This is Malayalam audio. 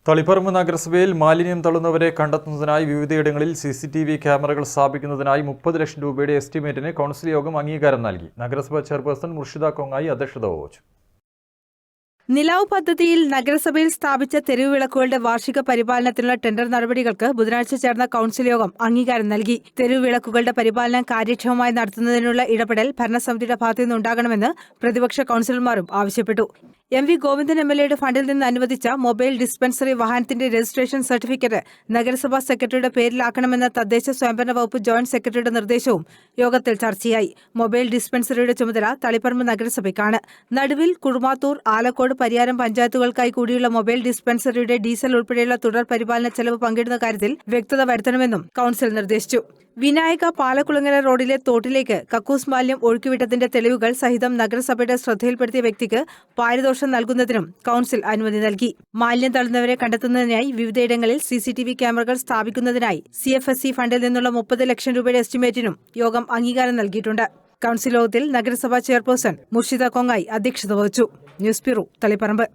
തളിപ്പറമ്പ് നഗരസഭയിൽ മാലിന്യം തള്ളുന്നവരെ കണ്ടെത്തുന്നതിനായി വിവിധയിടങ്ങളിൽ CCTV ക്യാമറകൾ സ്ഥാപിക്കുന്നതിനായി 30 ലക്ഷം രൂപയുടെ എസ്റ്റിമേറ്റിന് കൗൺസിൽ യോഗം അംഗീകാരം നൽകി. നഗരസഭാ ചെയർപേഴ്സൺ മുർഷിദ കൊങ്ങായി അധ്യക്ഷത വഹിച്ചു. നിലാവ് പദ്ധതിയിൽ നഗരസഭയിൽ സ്ഥാപിച്ച തെരുവ് വിളക്കുകളുടെ വാർഷിക പരിപാലനത്തിനുള്ള ടെൻഡർ നടപടികൾക്ക് ബുധനാഴ്ച ചേർന്ന കൗൺസിൽ യോഗം അംഗീകാരം നൽകി. തെരുവ് വിളക്കുകളുടെ പരിപാലനം കാര്യക്ഷമമായി നടത്തുന്നതിനുള്ള ഇടപെടൽ ഭരണസമിതിയുടെ ഭാഗത്തുനിന്ന് ഉണ്ടാകണമെന്ന് പ്രതിപക്ഷ കൗൺസിലർമാരും ആവശ്യപ്പെട്ടു. MV ഗോവിന്ദൻ MLAയുടെ ഫണ്ടിൽ നിന്ന് അനുവദിച്ച മൊബൈൽ ഡിസ്പെൻസറി വാഹനത്തിന്റെ രജിസ്ട്രേഷൻ സർട്ടിഫിക്കറ്റ് നഗരസഭാ സെക്രട്ടറിയുടെ പേരിലാക്കണമെന്ന തദ്ദേശ സ്വയംഭരണ വകുപ്പ് ജോയിന്റ് സെക്രട്ടറിയുടെ നിർദ്ദേശവും യോഗത്തിൽ ചർച്ചയായി. മൊബൈൽ ഡിസ്പെൻസറിയുടെ ചുമതല തളിപ്പറമ്പ് നഗരസഭയ്ക്കാണ്. നടുവിൽ, കുറുമാത്തൂർ, ആലക്കോട്, പരിയാരം പഞ്ചായത്തുകൾക്കായി കൂടിയുള്ള മൊബൈൽ ഡിസ്പെൻസറിയുടെ ഡീസൽ ഉൾപ്പെടെയുള്ള തുടർ പരിപാലന ചെലവ് പങ്കിടുന്ന കാര്യത്തിൽ വ്യക്തത വരുത്തണമെന്നും കൗൺസിൽ നിർദ്ദേശിച്ചു. വിനായക പാലക്കുളങ്ങര റോഡിലെ തോട്ടിലേക്ക് കക്കൂസ് മാലിന്യം ഒഴുക്കിവിട്ടതിന്റെ തെളിവുകൾ സഹിതം നഗരസഭയുടെ ശ്രദ്ധയിൽപ്പെടുത്തിയ വ്യക്തിക്ക് പാരിതോഷം നൽകുന്നതിനും കൗൺസിൽ അനുമതി നൽകി. മാലിന്യം തള്ളുന്നവരെ കണ്ടെത്തുന്നതിനായി വിവിധയിടങ്ങളിൽ CCTV ക്യാമറകൾ സ്ഥാപിക്കുന്നതിനായി CFSE ഫണ്ടിൽ നിന്നുള്ള 30 ലക്ഷം രൂപയുടെ എസ്റ്റിമേറ്റിനും യോഗം അംഗീകാരം നൽകിയിട്ടുണ്ട്. കൗൺസിൽ യോഗത്തിൽ നഗരസഭാ ചെയർപേഴ്സൺ മുർഷിദ കൊങ്ങായി അധ്യക്ഷത വഹിച്ചു. News bureau, Taliparamba.